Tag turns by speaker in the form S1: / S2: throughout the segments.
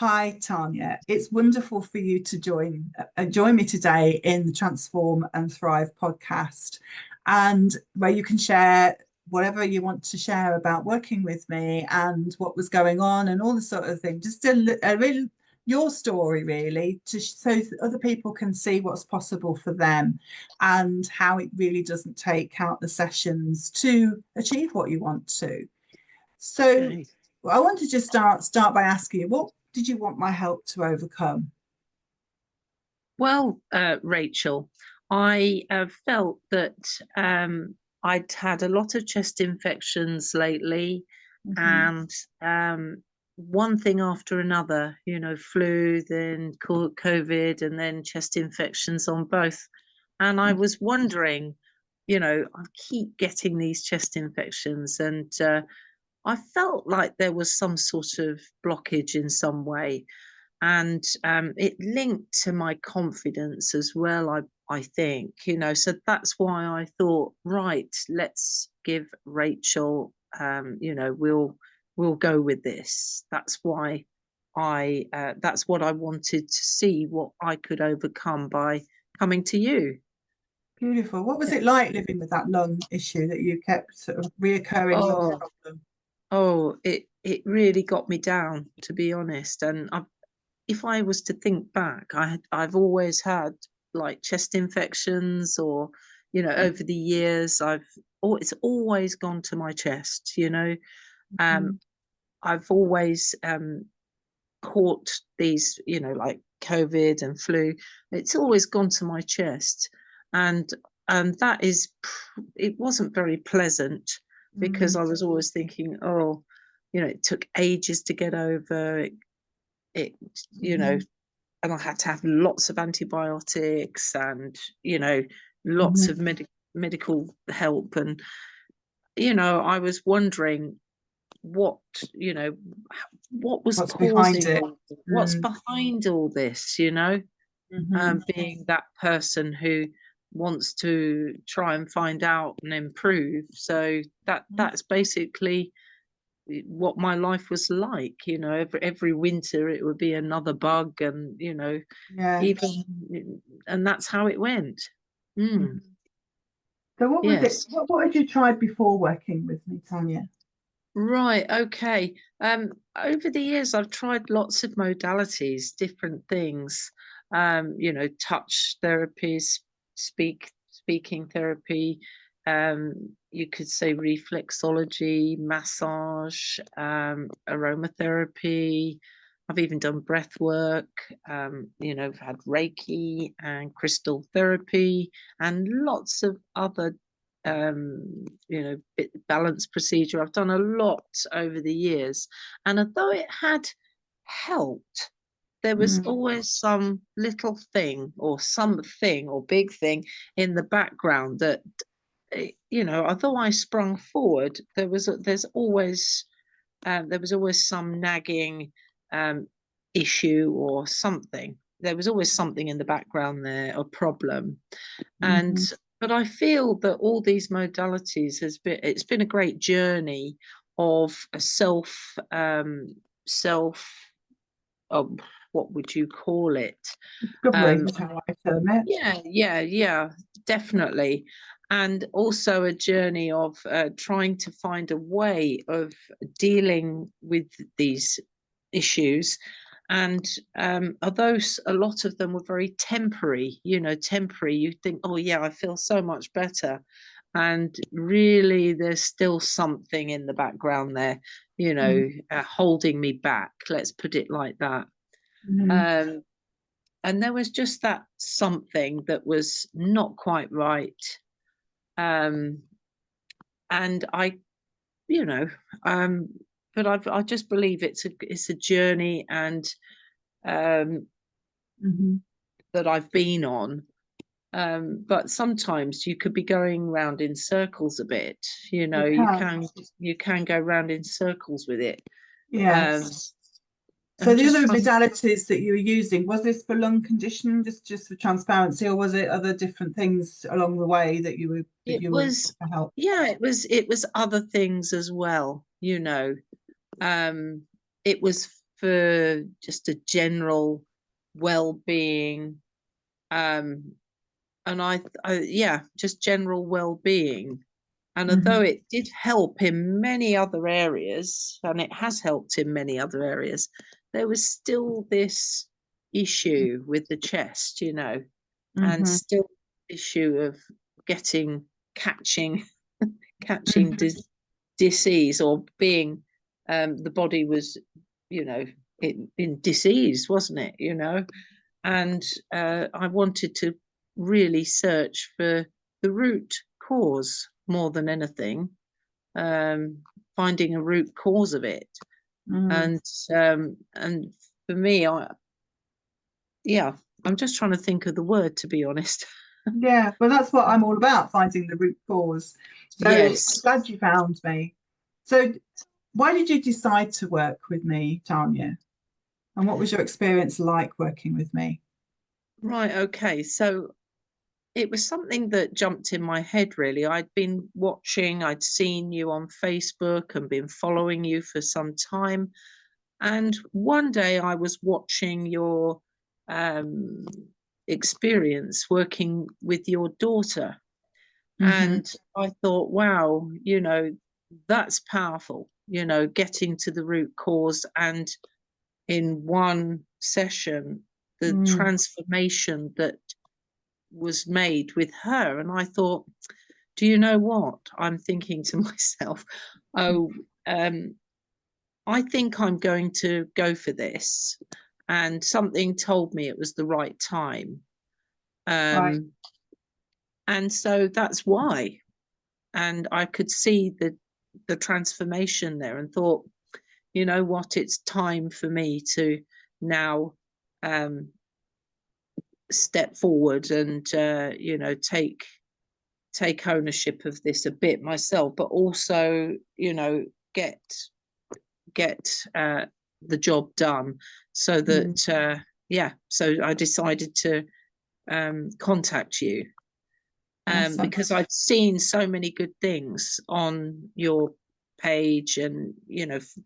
S1: Hi, Tanya. It's wonderful for you to join me today in the Transform and Thrive podcast, and where you can share whatever you want to share about working with me and what was going on and all the sort of thing. Just a real your story, really, so that other people can see what's possible for them and how it really doesn't take countless sessions to achieve what you want to. So
S2: Okay.
S1: I want to just start by asking you, what did you want my help to overcome?
S2: Well, Rachel, I felt that I'd had a lot of chest infections lately,
S1: Hmm.
S2: and one thing after another, flu, then COVID, and then chest infections on both. And I was wondering, I keep getting these chest infections, and I felt like there was some sort of blockage in some way, and it linked to my confidence as well. I think, so that's why I thought, right, let's give Rachel, we'll go with this. That's why that's what I wanted to see, what I could overcome by coming to you.
S1: Beautiful. What was
S2: Yeah.
S1: it like living with that lung issue that you kept sort of reoccurring lung
S2: Oh,
S1: problem?
S2: it really got me down, to be honest. And if I was to think back, I've always had like chest infections, or over the years it's always gone to my chest.
S1: Mhm.
S2: Um, I've always caught these, like COVID and flu. It's always gone to my chest, and that is, it wasn't very pleasant, because
S1: Mm.
S2: I was always thinking, oh, it took ages to get over it. It, you know,
S1: Mhm.
S2: and I had to have lots of antibiotics, and lots of
S1: Mhm.
S2: medical help. And I was wondering what you know what was
S1: What's behind
S2: causing
S1: it?
S2: what's
S1: Mm.
S2: behind all this,
S1: Mhm.
S2: being that person who wants to try and find out and improve. So that's basically what my life was like. Every winter it would be another bug, and
S1: Yeah.
S2: even and that's how it went. Mm,
S1: Mhm. So what was it?
S2: yes.
S1: What had you tried before working with me, Tanya?
S2: Right, okay. Over the years I've tried lots of modalities, different things. Touch therapies, speaking therapy, you could say reflexology, massage, aromatherapy. I've even done breath work. I've had Reiki and crystal therapy, and lots of other balance procedure. I've done a lot over the years, and although it had helped, there was
S1: Mm.
S2: always some little thing or something or big thing in the background that, although I sprung forward, there was always some nagging issue or something. There was always something in the background there, a problem. And
S1: Mhm.
S2: but I feel that all these modalities it's been a great journey of a self um, what would you call it?
S1: Discovery
S2: Um,
S1: is how I term it.
S2: yeah, definitely. And also a journey of trying to find a way of dealing with these issues. And although a lot of them were very temporary, you think, oh, yeah, I feel so much better. And really, there's still something in the background there, holding me back. Let's put it like that.
S1: Mhm.
S2: Um, and there was just that something that was not quite right. Um, and I, you know, um, but I just believe it's a journey, and um,
S1: Mhm.
S2: that I've been on. But sometimes you could be going round in circles a bit.
S1: You
S2: You
S1: can.
S2: can go round in circles with it. Um,
S1: Yes. So
S2: and
S1: the
S2: just
S1: other
S2: trying.
S1: modalities that you were using, was this for lung conditioning, just for transparency, or was it other different things along the way that
S2: It
S1: you were looking
S2: was,
S1: for help?
S2: yeah, it was other things as well. Um, it was for just a general well-being, and yeah, just general well-being. And although
S1: Mhm.
S2: it did help in many other areas, and it has helped in many other areas, there was still this issue with the chest, and
S1: Mhm.
S2: still issue of catching catching
S1: Mhm.
S2: disease, or being, the body was, in disease, wasn't it? And I wanted to really search for the root cause more than anything, um, finding a root cause of it.
S1: Mm.
S2: And for me, yeah, I'm just trying to think of the word, to be honest.
S1: Yeah, well, that's what I'm all about, finding the root cause. So I'm
S2: Yes.
S1: glad you found me. So why did you decide to work with me, Tanya? And what was your experience like working with me?
S2: Right. Okay. So it was something that jumped in my head, really. I'd seen you on Facebook and been following you for some time. And one day I was watching your, um, experience working with your daughter.
S1: Hmm.
S2: And I thought, wow, that's powerful, getting to the root cause. And in one session, the
S1: Mm.
S2: transformation that was made with her. And I thought, do you know what? I'm thinking to myself, oh, I think I'm going to go for this. And something told me it was the right time.
S1: Right.
S2: Um, and so that's why. And I could see the transformation there, and thought, you know what, it's time for me to now, um, step forward and, take ownership of this a bit myself, but also, get get the job done, so
S1: Mm.
S2: that, yeah. So I decided to, contact you,
S1: Awesome.
S2: because I'd seen so many good things on your page, and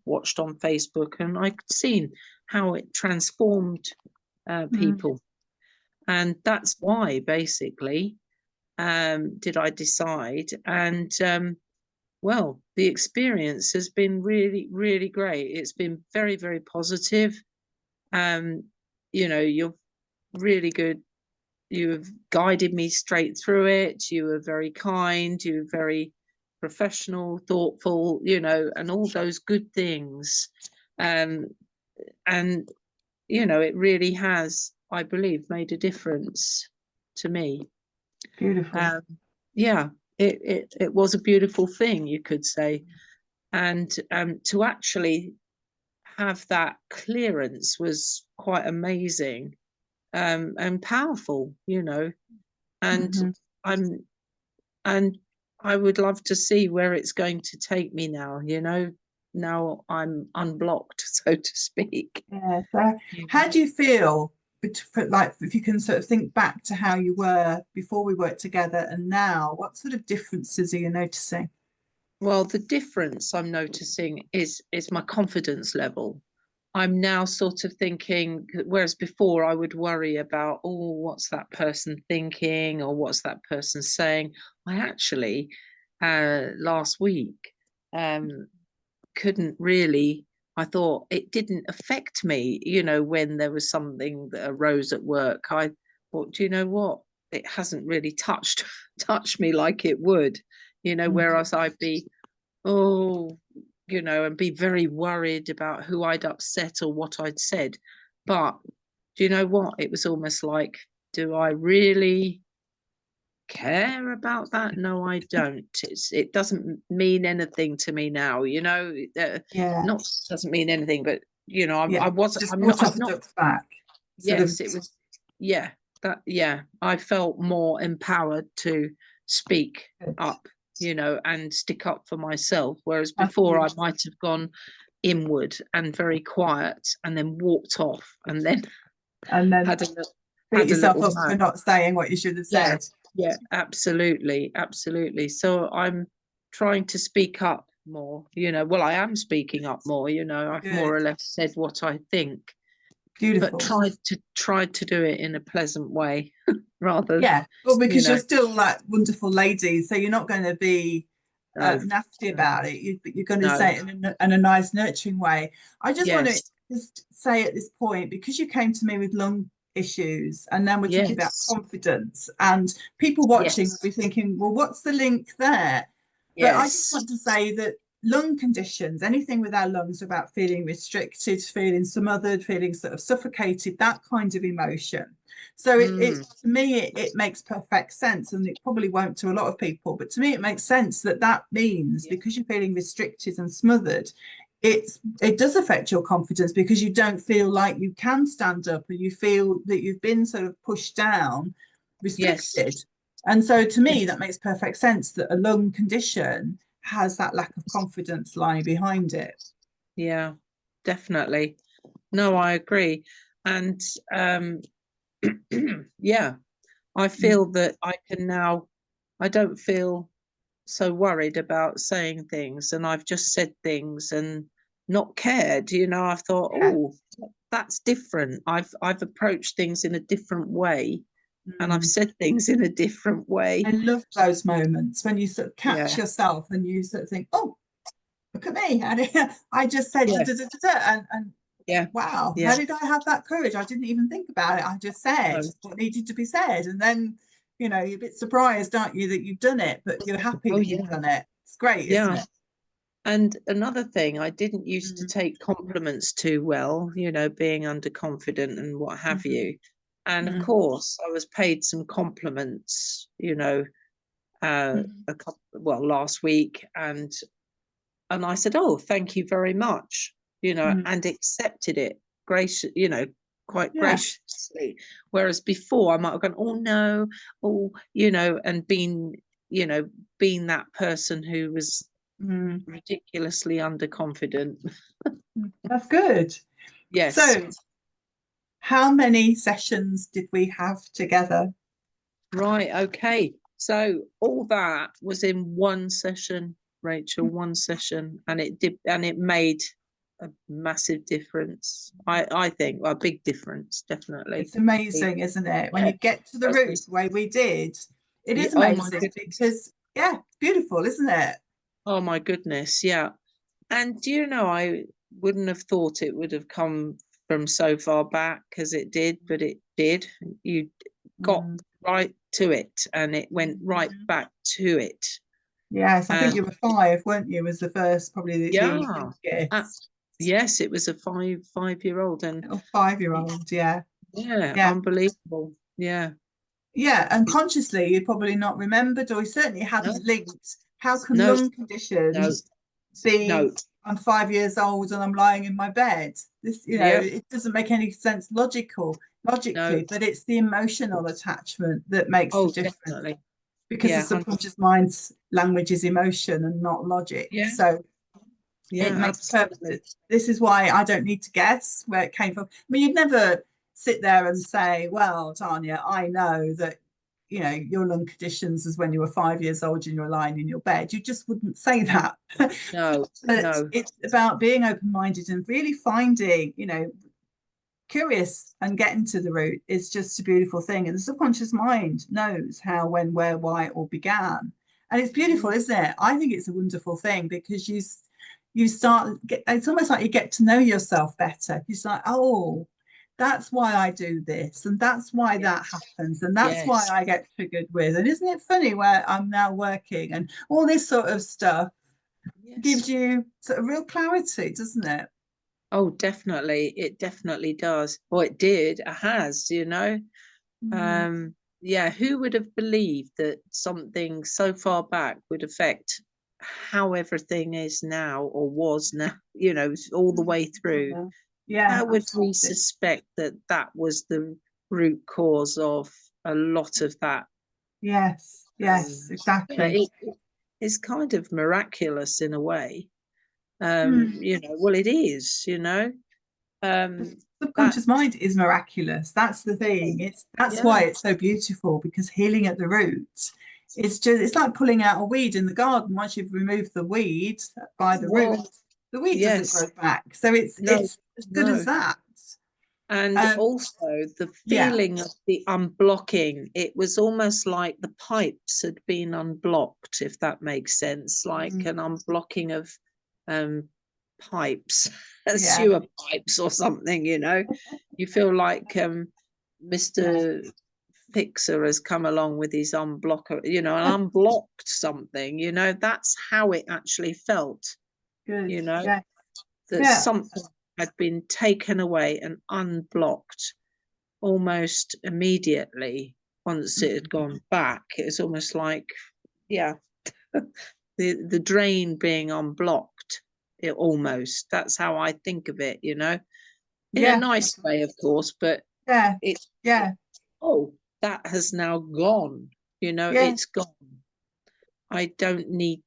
S2: watched on Facebook, and I'd seen how it transformed,
S1: Mm.
S2: people. And that's why, basically, did I decide. And, well, the experience has been really, really great. It's been very, very positive. Um, you're really good. You have guided me straight through it. You were very kind. You were very professional, thoughtful, and all those good things. Um, and, it really has, I believe, made a difference to me.
S1: Beautiful.
S2: Um, yeah, it was a beautiful thing, you could say. And, to actually have that clearance was quite amazing, and powerful, and
S1: Hmm.
S2: I'm and I would love to see where it's going to take me now, now I'm unblocked, so to speak.
S1: Yeah. So how do you feel, like, if you can sort of think back to how you were before we worked together and now, what sort of differences are you noticing?
S2: Well, the difference I'm noticing is my confidence level. I'm now sort of thinking, whereas before I would worry about, oh, what's that person thinking, or what's that person saying. I actually, last week, um, couldn't really. I thought it didn't affect me, when there was something that arose at work. I thought, do you know what? It hasn't really touched me like it would,
S1: Mhm.
S2: whereas I'd be, oh, and be very worried about who I'd upset or what I'd said. But do you know what? It was almost like, do I really care about that? No, I don't. It doesn't mean anything to me now.
S1: Yeah.
S2: Not doesn't mean anything, but
S1: Yeah.
S2: I was.
S1: Just
S2: I'm not.
S1: brought
S2: I've
S1: off a
S2: not.
S1: duck's back. Sort of.
S2: Yes, it was. Yeah, yeah. I felt more empowered to speak
S1: Good.
S2: up, and stick up for myself. Whereas
S1: That's
S2: before, I
S1: beautiful.
S2: might have gone inward and very quiet, and then walked off, and then
S1: And then
S2: had a
S1: beat
S2: had a
S1: yourself
S2: little
S1: up for
S2: moan.
S1: not saying what you should have
S2: Yeah,
S1: said.
S2: yeah, absolutely, absolutely. So I'm trying to speak up more, you know. Well, I am speaking up more, you know. I've more
S1: Good.
S2: or less said what I think, but
S1: Beautiful.
S2: tried to do it in a pleasant way rather,
S1: Yeah. Well,
S2: you
S1: because
S2: know.
S1: you're still that wonderful lady, so you're not going to be
S2: No,
S1: nasty
S2: no,
S1: about it. You're going to
S2: no.
S1: say it in a nice, nurturing way. I just want to
S2: Yes,
S1: just say at this point, because you came to me with lung issues, and then we're talking about
S2: yes,
S1: confidence, and people watching will
S2: yes,
S1: be thinking, well, what's the link there? But I just
S2: yes,
S1: want to say that lung conditions, anything with our lungs, about feeling restricted, feeling smothered, feeling sort of suffocated, that kind of emotion. So
S2: mm,
S1: to me, it makes perfect sense, and it probably won't to a lot of people, but to me, it makes sense that that means
S2: yeah,
S1: because you're feeling restricted and smothered, it does affect your confidence because you don't feel like you can stand up, and you feel that you've been sort of pushed down,
S2: yes,
S1: restricted. And so to me, that makes perfect sense that a lung condition has that lack of confidence lying behind it.
S2: yeah, definitely. No, I agree. And yeah, I
S1: Mm.
S2: feel that I can now, I don't feel so worried about saying things, and I've just said things and not cared, you know. I've thought,
S1: Yeah.
S2: oh, that's different. I've approached things in a different way, and I've
S1: Mm.
S2: said things in a different
S1: I
S2: way.
S1: love those moments when you sort of catch
S2: Yeah,
S1: yourself and you sort of think, oh, look at me. I just said da,
S2: yeah,
S1: da, da, da, da, and
S2: yeah,
S1: wow, how
S2: yeah.
S1: did I have that courage? I didn't even think about it. I just said
S2: No.
S1: what needed to be said. And then, you're a bit surprised, aren't you, that you've done it, but you're happy
S2: Oh
S1: that you've
S2: yeah,
S1: done it. It's great, isn't
S2: yeah.
S1: it?
S2: And another thing, I didn't used to
S1: Mm.
S2: take compliments too well, you know, being underconfident and what have
S1: Mm-hmm.
S2: you. And of
S1: Mm-hmm.
S2: course, I was paid some compliments, you know, a couple, well, last week, and I said, "Oh, thank you very much," you know,
S1: Mm-hmm.
S2: and accepted it gracious, you know, quite
S1: Yeah.
S2: graciously. Whereas before, I might have gone, "Oh no," oh, you know, and been, you know, being that person who was
S1: Mm.
S2: ridiculously underconfident.
S1: That's good.
S2: Yes.
S1: So, how many sessions did we have together?
S2: Right. Okay. So all that was in one session, Rachel, one session, and it did, and it made a massive difference. I think, well, a big difference, definitely.
S1: It's amazing, isn't it? When
S2: Yeah.
S1: you get to the
S2: That's
S1: root
S2: just,
S1: the way we did, it
S2: yeah,
S1: is
S2: oh my
S1: amazing
S2: goodness.
S1: because, yeah, it's beautiful, isn't it?
S2: Oh my goodness. Yeah. And do you know, I wouldn't have thought it would have come from so far back as it did, but it did. You got
S1: Mm.
S2: right to it, and it went right
S1: Mhm.
S2: back to it.
S1: Yes, I think
S2: And
S1: you were five, weren't you? Was the first, probably the
S2: yeah, uh,
S1: youngest.
S2: yes, it was a five-year old, and
S1: Little 5-year-old, yeah.
S2: yeah,
S1: Yeah.
S2: unbelievable. Yeah,
S1: Yeah, and consciously you probably not remembered, or you certainly
S2: no,
S1: hadn't linked. How can
S2: no,
S1: lung
S2: no,
S1: conditions
S2: no,
S1: be, I'm 5 years old and I'm lying in my bed? This,
S2: yeah,
S1: it doesn't make any sense
S2: no.
S1: logically, but it's the emotional attachment that makes the
S2: Oh,
S1: difference,
S2: definitely.
S1: because the
S2: Yeah, 100.
S1: subconscious mind's language is emotion and not logic.
S2: Yeah,
S1: So it
S2: yeah,
S1: makes
S2: absolutely.
S1: perfect. This is why I don't need to guess where it came from. I mean, you'd never sit there and say, "Well, Tanya, I know that your lung conditions is when you were 5 years old and you're lying in your bed." You just wouldn't say that.
S2: No,
S1: But
S2: no.
S1: it's about being open-minded and really finding, curious and getting to the root is just a beautiful thing. And the subconscious mind knows how, when, where, why it all began. And it's beautiful,
S2: Mm,
S1: isn't it? I think it's a wonderful thing because you start it's almost like you get to know yourself better. It's like, oh, that's why I do this, and that's why that
S2: yes,
S1: happens, and that's why
S2: yes,
S1: I get triggered with. And isn't it funny where I'm now working and all this sort of stuff gives
S2: yes.
S1: you sort of real clarity, doesn't it?
S2: Oh, definitely. It definitely does. Well, it did. It has, you know.
S1: Mm.
S2: Yeah, who would have believed that something so far back would affect how everything is now or was now, you know, all the way through?
S1: Yeah, yeah,
S2: How would we
S1: absolutely.
S2: suspect that that was the root cause of a lot of that?
S1: Yes, yes,
S2: Yeah,
S1: exactly.
S2: it's kind of miraculous in a way.
S1: Mm.
S2: You know, well, it is, you know,
S1: The
S2: that,
S1: subconscious mind is miraculous. That's the thing. That's
S2: yeah,
S1: why it's so beautiful, because healing at the root it's like pulling out a weed in the garden. Once you've removed the weed by the
S2: Well,
S1: roots, the weed doesn't
S2: yes,
S1: grow back. So
S2: no,
S1: it's as good as
S2: no.
S1: that.
S2: And also the
S1: Yeah.
S2: feeling of the unblocking, it was almost like the pipes had been unblocked, if that makes sense, like an unblocking of um, pipes,
S1: Yeah.
S2: sewer pipes or something, you know. You feel like
S1: Yeah.
S2: Mr. Fixer has come along with his unblocker, you know, and unblocked something, you know. That's how it actually felt,
S1: Good.
S2: you know,
S1: Yeah.
S2: that
S1: Yeah.
S2: something had been taken away and unblocked almost immediately once it had gone back. It was almost like, yeah, the drain being unblocked. It almost, that's how I think of it, you know, in a
S1: Yeah.
S2: nice way, of course, but
S1: Yeah.
S2: it's,
S1: Yeah.
S2: oh, that has now gone, you know,
S1: Yeah.
S2: it's gone. I don't need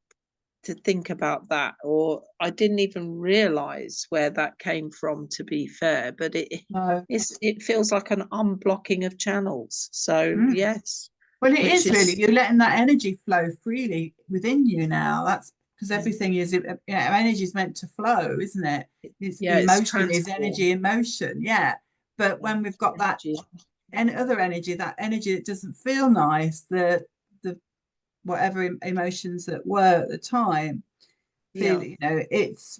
S2: to think about that, or I didn't even realize where that came from, to be fair, but
S1: No.
S2: it feels like an unblocking of channels. So
S1: Mm.
S2: yes,
S1: Well, it
S2: which
S1: is really.
S2: is,
S1: You're letting that energy flow freely within you now. That's because everything is, energy is meant to flow, isn't it? It's
S2: yeah, it's
S1: emotion is
S2: transformed.
S1: energy in motion. Yeah. But
S2: Yeah,
S1: when we've got that
S2: energy.
S1: any other energy, that energy that doesn't feel nice, the whatever emotions that were at the time, feel,
S2: Yeah,
S1: it's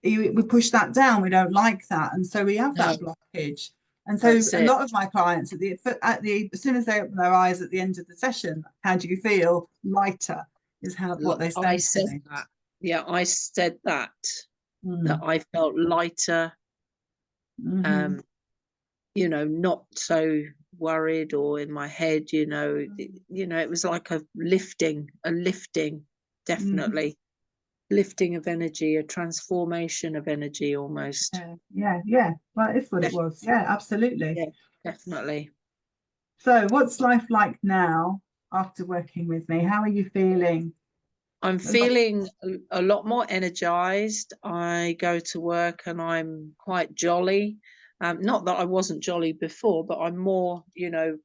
S1: we push that down. We don't like that, and so we have
S2: no,
S1: that blockage. And so
S2: that's
S1: a
S2: it.
S1: lot of my clients as soon as they open their eyes at the end of the session, how do you feel? Lighter is how what they
S2: I
S1: say to
S2: said
S1: me.
S2: that. Yeah, I said that
S1: Mm.
S2: I felt lighter,
S1: Hmm.
S2: um, you know, not so worried or in my head, you know, you know, it was like a lifting,
S1: Hmm.
S2: definitely lifting of energy, a transformation of energy almost.
S1: Yeah, yeah, yeah. Well, it's what it
S2: Def-
S1: was. Yeah, absolutely.
S2: yeah, definitely.
S1: So, what's life like now after working with me? How are you feeling?
S2: I'm feeling a lot more energized. I go to work and I'm quite jolly. Not that I wasn't jolly before, but I'm more, you know,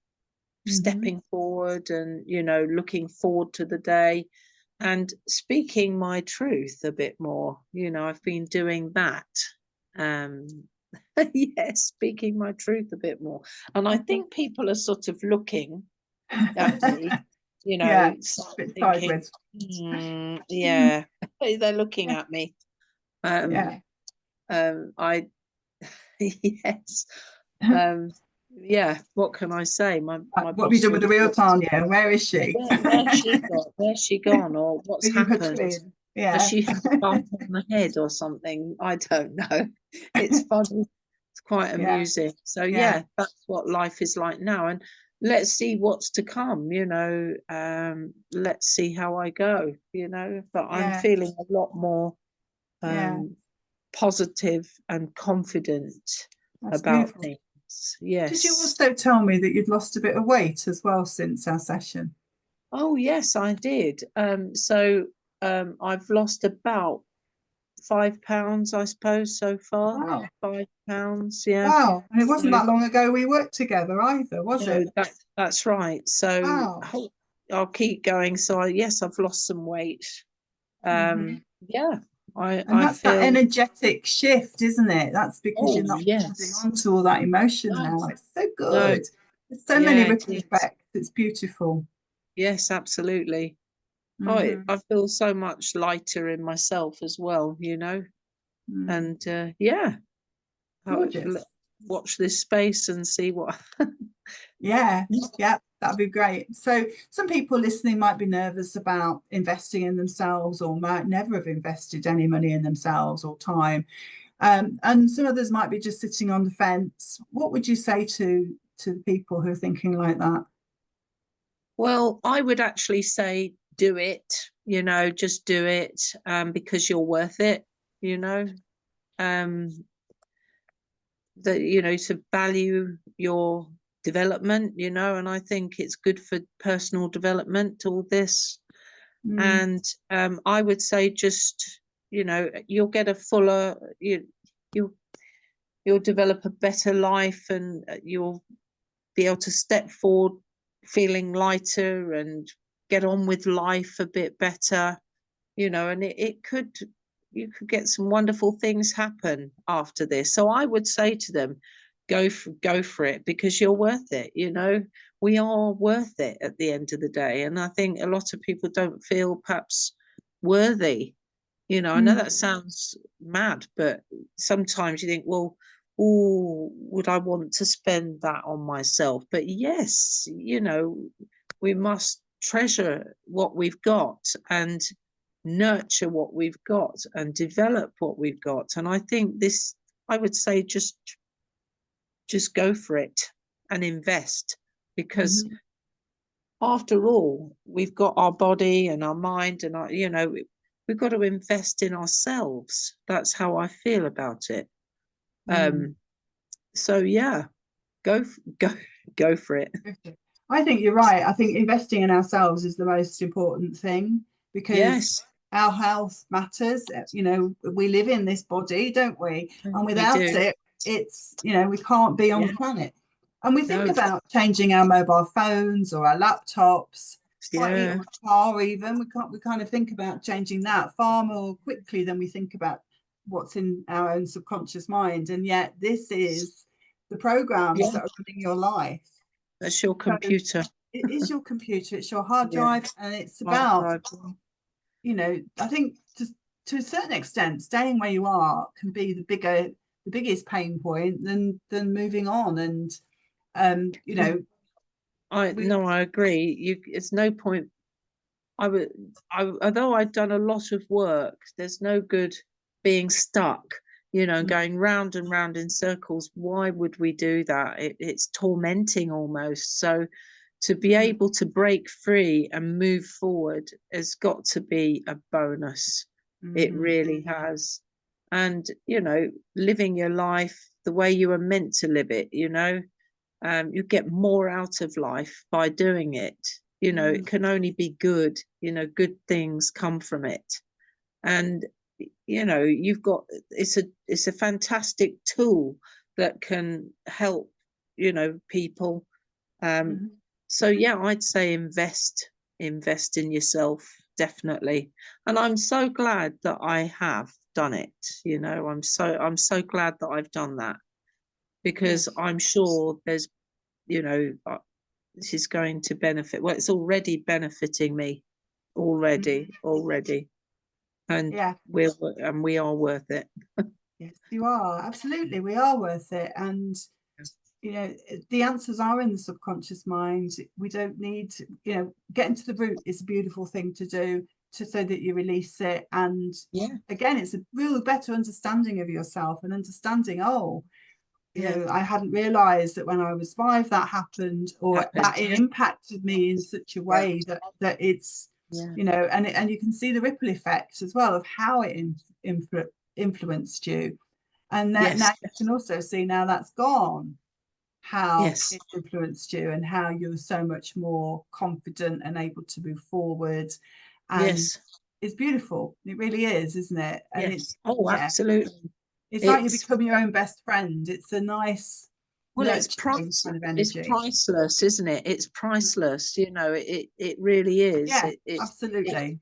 S1: Mm-hmm.
S2: stepping forward and, you know, looking forward to the day and speaking my truth a bit more. You know, I've been doing that. Um, yes, speaking my truth a bit more. And I think people are sort of looking at me, you
S1: Yeah,
S2: know,
S1: bit
S2: thinking,
S1: sideways.
S2: yeah, they're looking
S1: Yeah,
S2: at me. Um,
S1: yeah.
S2: I, yes, um, yeah. What can I say? My
S1: What have you
S2: boss
S1: done with
S2: would
S1: the
S2: have
S1: real
S2: looked.
S1: Tanya? Where is she?
S2: Where's she got? Where's she gone? Or
S1: Are
S2: what's
S1: you her
S2: happened?
S1: twin?
S2: Has
S1: Yeah.
S2: she had a bump on the head or something? I don't know. It's funny. It's quite
S1: Yeah,
S2: amusing. So
S1: yeah,
S2: yeah, that's what life is like now. And let's see what's to come, you know. Let's see how I go, you know. But I'm
S1: yeah,
S2: feeling a lot more
S1: yeah.
S2: positive and confident
S1: That's
S2: about
S1: beautiful.
S2: things.
S1: Did you
S2: Yes.
S1: also tell me that you'd lost a bit of weight as well since our session?
S2: Oh yes, I did. I've lost about £5, I suppose, so far.
S1: Wow.
S2: £5, yeah.
S1: Wow. And it wasn't
S2: So
S1: that long ago we worked together either, was
S2: no,
S1: it?
S2: that's right. So
S1: Wow.
S2: I'll keep going. So yes, I've lost some weight.
S1: Hmm.
S2: Yeah,
S1: And
S2: I
S1: that's that
S2: feel,
S1: energetic shift, isn't it? That's because
S2: oh
S1: you're not holding
S2: yes,
S1: on to all that emotion
S2: no,
S1: now. It's so
S2: no,
S1: good. There's so many
S2: yeah, it
S1: ripple
S2: is.
S1: effects. It's beautiful.
S2: Yes, absolutely. Oh,
S1: Hmm.
S2: I feel so much lighter in myself as well, you know.
S1: Mm.
S2: And yeah,
S1: Gorgeous.
S2: watch this space and see what.
S1: Yeah, yeah, that'd be great. So some people listening might be nervous about investing in themselves or might never have invested any money in themselves or time. And some others might be just sitting on the fence. What would you say to people who are thinking like that?
S2: Well, I would actually say do it, you know, just do it because you're worth it, you know. Um, that, you know, to value your development, you know, and I think it's good for personal development, all this.
S1: Mm,
S2: And I would say just, you know, you'll get a fuller, you'll you'll develop a better life and you'll be able to step forward feeling lighter and get on with life a bit better, you know, and you could get some wonderful things happen after this. So I would say to them, go for it, because you're worth it. You know, we are worth it at the end of the day. And I think a lot of people don't feel perhaps worthy. You know, I know that sounds mad, but sometimes you think, well, oh, would I want to spend that on myself? But yes, you know, we must treasure what we've got and nurture what we've got and develop what we've got. And I think this, I would say, just go for it and invest, because after all, we've got our body and our mind and our, you know, we've got to invest in ourselves. That's how I feel about it. So yeah, go go for it.
S1: I think you're right. I think investing in ourselves is the most important thing, because
S2: Yes,
S1: our health matters. You know, we live in this body, don't we? And
S2: we
S1: without
S2: do.
S1: it, it's, you know, we can't be on
S2: Yeah,
S1: the planet. And we think
S2: no,
S1: about changing our mobile phones or our laptops, or
S2: yeah,
S1: a car even. We kind of think about changing that far more quickly than we think about what's in our own subconscious mind. And yet this is the programs
S2: yeah.
S1: that are running your life.
S2: That's your
S1: So
S2: computer.
S1: it is your computer, it's your hard
S2: Yeah,
S1: drive, and it's
S2: hard
S1: about,
S2: drive.
S1: you know, I think to a certain extent, staying where you are can be the biggest pain point than moving on. And you know,
S2: I agree. It's no point. Although I'd done a lot of work, there's no good being stuck, you know, going round and round in circles. Why would we do that? It's tormenting almost. So to be able to break free and move forward has got to be a bonus. It really has. And, you know, living your life the way you were meant to live it, you know, you get more out of life by doing it. You know, it can only be good. You know, good things come from it. And you know, you've got, it's a fantastic tool that can help, you know, people. So yeah, I'd say invest in yourself, definitely. And I'm so glad that I have done it. You know, I'm so glad that I've done that, because
S1: yes,
S2: I'm sure there's, you know, this is going to benefit. Well, it's already benefiting me already, and
S1: yeah,
S2: we are worth it.
S1: yes, you are, absolutely, we are worth it. And you know, the answers are in the subconscious mind. We don't need, you know, getting to the root is a beautiful thing to do, to so that you release it. And
S2: Yeah,
S1: again, it's a real better understanding of yourself, and understanding, oh, you
S2: yeah,
S1: know, I hadn't realized that when I was 5 that happened, or that
S2: happened.
S1: it impacted me in such a
S2: Yeah,
S1: way that it's,
S2: yeah,
S1: you know, and you can see the ripple effect as well of how it influenced you. And that
S2: yes,
S1: now you can also see, now that's gone, how
S2: yes,
S1: it influenced you, and how you're so much more confident and able to move forward. And
S2: yes,
S1: it's beautiful, it really is, isn't it? And
S2: yes.
S1: it's,
S2: Oh,
S1: yeah,
S2: absolutely.
S1: it's like you
S2: It's
S1: become your own best friend. It's a nice
S2: Well,
S1: nurturing kind of
S2: it's
S1: energy.
S2: priceless, isn't it? It's priceless. You know, it really is.
S1: Yeah,
S2: It
S1: absolutely.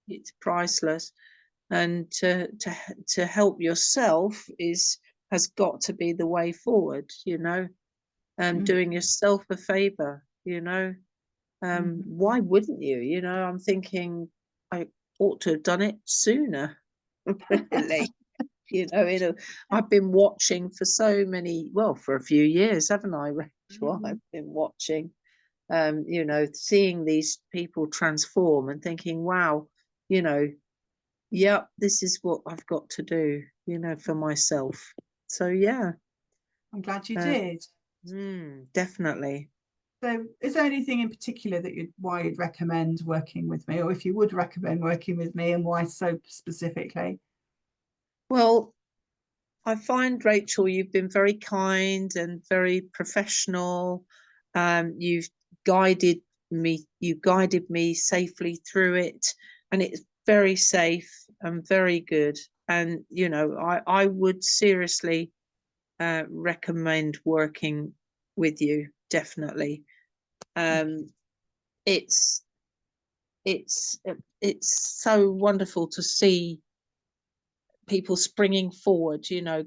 S2: it's priceless. And to help yourself has got to be the way forward. You know, doing yourself a favor. You know, why wouldn't you? You know, I'm thinking I ought to have done it sooner. Really. You know, I've been watching for so many, well, for a few years, haven't I, Rachel? I've been watching, you know, seeing these people transform and thinking, wow, you know, yep, this is what I've got to do, you know, for myself. So yeah,
S1: I'm glad you
S2: uh,
S1: did.
S2: definitely.
S1: So, is there anything in particular that why you'd recommend working with me, or if you would recommend working with me, and why so specifically?
S2: Well, I find, Rachel, you've been very kind and very professional. You've you guided me safely through it, and it's very safe and very good. And, you know, I would seriously recommend working with you, definitely. It's it's so wonderful to see people springing forward, you know,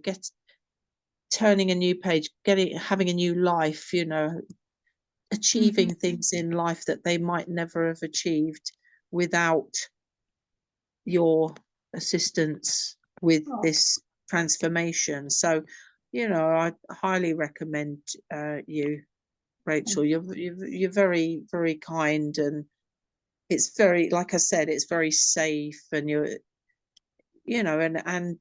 S2: turning a new page, having a new life, you know, achieving things in life that they might never have achieved without your assistance with this transformation. So, you know, I highly recommend you, Rachel. You're very, very kind, and it's very, like I said, it's very safe, and you know, and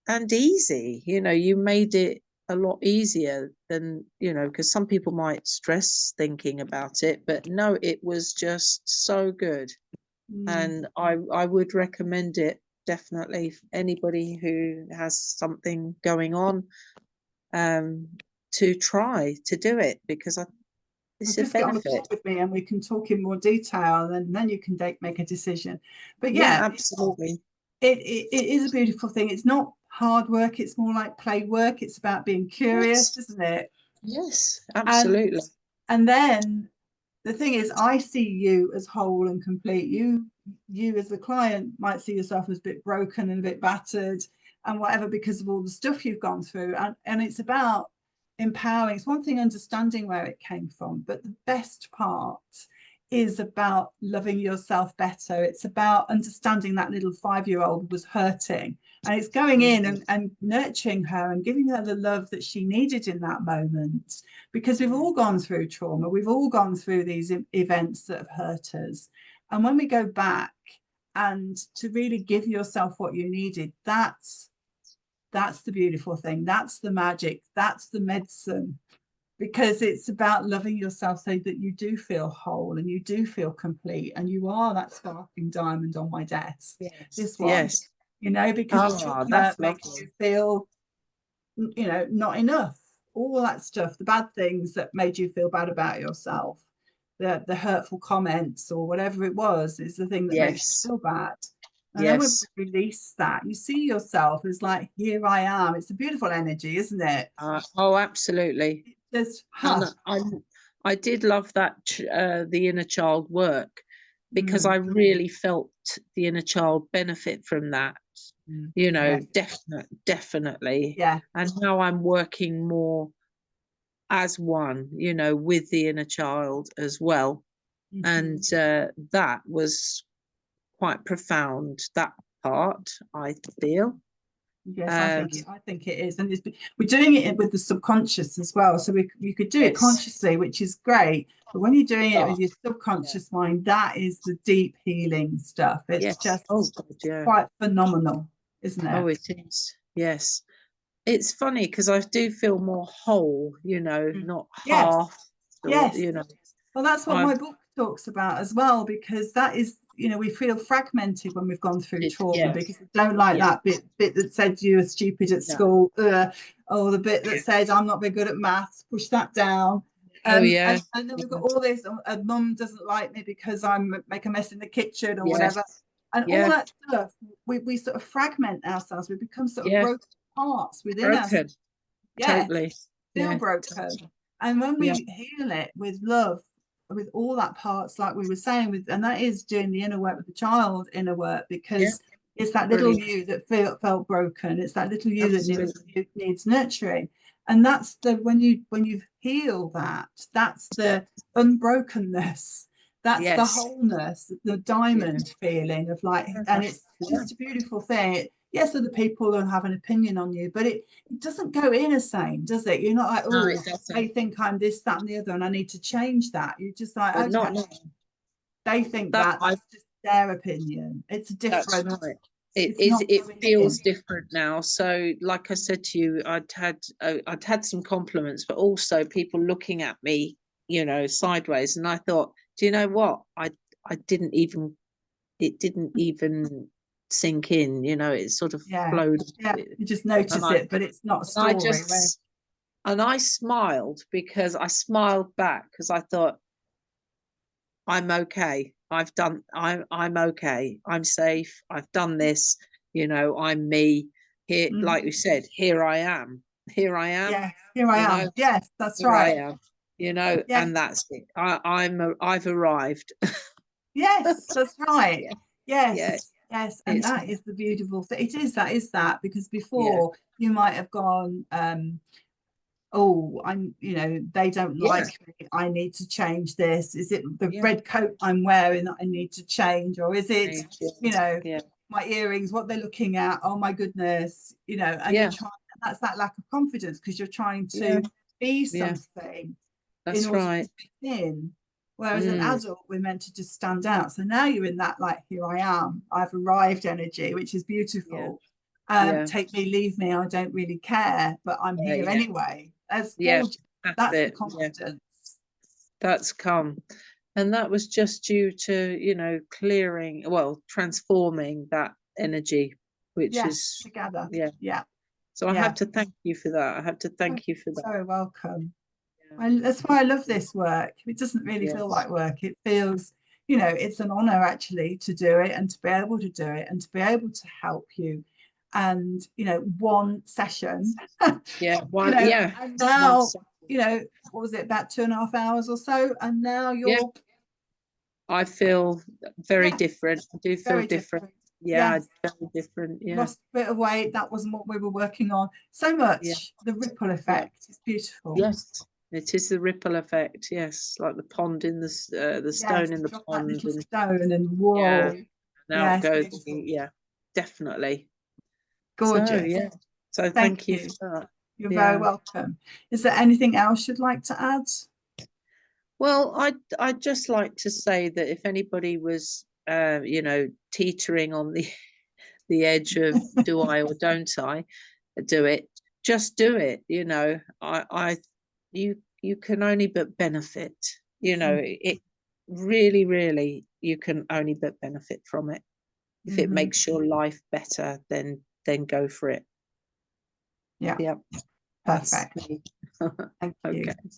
S2: and easy. You know, you made it a lot easier than, you know, because some people might stress thinking about it, but no, it was just so good. And I would recommend it definitely for anybody who has something going on, to try to do it, because it's a
S1: Just get on the
S2: benefit.
S1: call with me and we can talk in more detail, and then you can make a decision. But
S2: Yeah,
S1: yeah,
S2: absolutely.
S1: it is a beautiful thing. It's not hard work, it's more like play work. It's about being curious,
S2: Yes,
S1: isn't it?
S2: yes,
S1: And
S2: absolutely.
S1: then the thing is, I see you as whole and complete. You as the client might see yourself as a bit broken and a bit battered and whatever, because of all the stuff you've gone through. And it's about empowering. It's one thing understanding where it came from, but the best part is about loving yourself better. It's about understanding that little 5-year-old was hurting, and it's going in and nurturing her and giving her the love that she needed in that moment, because we've all gone through trauma. We've all gone through these events that have hurt us. And when we go back and to really give yourself what you needed, that's the beautiful thing. That's the magic. That's the medicine, because it's about loving yourself so that you do feel whole and you do feel complete, and you are that sparkling diamond on my desk.
S2: Yes,
S1: This one,
S2: yes.
S1: you know, because
S2: Oh, that's
S1: trauma makes you
S2: lovely.
S1: feel, you know, not enough. All that stuff, the bad things that made you feel bad about yourself, the hurtful comments or whatever it was, is the thing that makes you
S2: Yes,
S1: feel bad. And then when
S2: yes.
S1: we release that, you see yourself as like, here I am. It's a beautiful energy, isn't it?
S2: Oh, absolutely.
S1: Just,
S2: And
S1: huh.
S2: I did love that the inner child work, because I
S1: Mm,
S2: really felt the inner child benefit from that. You know,
S1: yeah,
S2: definitely.
S1: yeah.
S2: And now I'm working more as one, you know, with the inner child as well. And that was quite profound, that part, I feel.
S1: Yes,
S2: Um,
S1: I think it is, and we're doing it with the subconscious as well. So you could do it
S2: yes.
S1: consciously, which is great, but when you're doing it
S2: Oh,
S1: with your
S2: yeah.
S1: subconscious mind, that is the deep healing stuff. It's
S2: Yes.
S1: just
S2: Oh, God, yeah.
S1: quite phenomenal, isn't it?
S2: Oh, it is. Yes. It's funny because I do feel more whole, you know, not
S1: Yes,
S2: half, or,
S1: yes.
S2: you know,
S1: Well, that's what
S2: I've,
S1: my book talks about as well, because that is, you know, we feel fragmented when we've gone through trauma,
S2: yes.
S1: because we don't like
S2: Yeah.
S1: that bit that said you were stupid at
S2: No.
S1: school, or the bit that said I'm not very good at maths, push that down.
S2: Oh, yeah.
S1: And then we've got
S2: Yeah.
S1: all this, mum doesn't like me because I make a mess in the kitchen or
S2: Yes.
S1: whatever. And all
S2: Yeah.
S1: that stuff, we sort of fragment ourselves. We become sort of
S2: Yeah.
S1: broken parts within us.
S2: Broken.
S1: Yeah,
S2: Totally.
S1: feel
S2: Yeah.
S1: broken.
S2: Totally.
S1: And when
S2: Yeah.
S1: we heal it with love, with all that parts, like we were saying, and that is doing the inner work with the child inner work,
S2: Yeah.
S1: because it's that little
S2: Brilliant.
S1: you that felt broken. It's that little you that
S2: Absolutely.
S1: needs nurturing. And that's the when you heal that, that's the unbrokenness. That's the
S2: Yes.
S1: wholeness, the
S2: Yeah.
S1: diamond feeling of like, and it's
S2: Yeah.
S1: just a beautiful thing. Yes, other people will have an opinion on you, but it doesn't go in the same, does it? You're not like,
S2: No,
S1: oh,
S2: it doesn't.
S1: they think I'm this, that, and the other, and I need to change that. You're just like, okay,
S2: Not now.
S1: they think
S2: That
S1: that,
S2: I
S1: that's just their opinion. It's
S2: That's
S1: different.
S2: right. It
S1: It's
S2: is.
S1: not
S2: It
S1: going in.
S2: feels different now. So, like I said to you, I'd had some compliments, but also people looking at me, you know, sideways. And I thought, do you know what? I didn't even. It didn't even sink in. You know, it sort of
S1: Yeah,
S2: flowed.
S1: yeah. You just
S2: And
S1: notice it, but it's not a
S2: I
S1: story. Where,
S2: just and I smiled, because I smiled back, because I thought, I'm okay. I'm okay. I'm safe. I've done this. You know, I'm me. Here, like we said, here I am. Here I am,
S1: yeah, here I
S2: you know,
S1: am. Yes, that's
S2: here I
S1: right.
S2: am, you know,
S1: Yeah,
S2: and that's it. I've arrived.
S1: Yes, that's right.
S2: Yeah, yeah,
S1: Yes, yes. And
S2: it's
S1: that is the beautiful thing. It is that, because
S2: yeah,
S1: before you might have gone, oh, they don't
S2: yeah,
S1: like me. I need to change this. Is it the
S2: yeah.
S1: red coat I'm wearing that I need to change? Or is it,
S2: Change, yeah,
S1: you know,
S2: yeah,
S1: my earrings, what they're looking at? Oh my goodness, and you're
S2: yeah,
S1: trying, that's that lack of confidence because you're trying
S2: yeah,
S1: to be
S2: yeah.
S1: something in
S2: That's
S1: order to
S2: right.
S1: fit in. Whereas an
S2: Mm,
S1: adult, we're meant to just stand out. So now you're in that, like, here I am, I've arrived energy, which is
S2: yeah,
S1: beautiful.
S2: yeah,
S1: Take me, leave me, I don't really care, but I'm
S2: yeah,
S1: here
S2: yeah,
S1: anyway. That's
S2: yeah.
S1: gorgeous.
S2: That's
S1: That's the
S2: it. Yeah,
S1: confidence.
S2: that's come. And that was just due to, clearing, well, transforming that energy, which
S1: Yes,
S2: is,
S1: together.
S2: yeah.
S1: Yeah,
S2: So I have
S1: yeah.
S2: to thank you for that. I have to
S1: Oh,
S2: thank you for that.
S1: so welcome.
S2: Yeah,
S1: That's why I love this work. It doesn't really feel
S2: yes,
S1: like work. It feels, it's an honor actually to do it and to be able to do it and to be able to help you. And, one session,
S2: yeah, one, yeah,
S1: and
S2: one
S1: now,
S2: second.
S1: what was it, about 2.5 hours or so? And now
S2: Yeah,
S1: you're,
S2: I feel very
S1: yeah,
S2: different. I do feel
S1: very
S2: different.
S1: different.
S2: Yeah,
S1: Yes,
S2: very different. Yeah,
S1: lost a bit of weight. That wasn't what we were working on. So
S2: yeah,
S1: much, the ripple
S2: yeah.
S1: effect is beautiful.
S2: Yes, it is the ripple effect. Yes, like the pond in the
S1: Yes,
S2: stone in the
S1: drop that
S2: pond,
S1: little
S2: and
S1: stone and
S2: yeah,
S1: whoa.
S2: and out
S1: Yes,
S2: goes.
S1: beautiful.
S2: Yeah, definitely. So
S1: Gorgeous.
S2: yeah, so
S1: Thank
S2: thank you for
S1: you.
S2: that.
S1: You're very
S2: Yeah.
S1: welcome. Is there anything else you'd like to add?
S2: Well, I'd just like to say that if anybody was, teetering on the edge of do I or don't I do it, just do it. You can only but benefit.
S1: Mm.
S2: It really, really, you can only but benefit from it. If it
S1: Mhm.
S2: makes your life better, then go for it.
S1: Yeah,
S2: Yep, that's
S1: perfect.
S2: me.
S1: Thank
S2: Okay.
S1: you.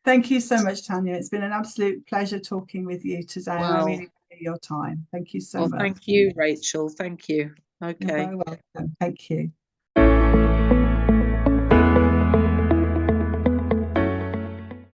S1: Thank you so much, Tanya. It's been an absolute pleasure talking with you today, and I
S2: Well,
S1: really value your time. Thank you so
S2: well,
S1: much.
S2: thank you, Rachel. Thank you.
S1: You're
S2: Okay.
S1: very welcome. Thank you.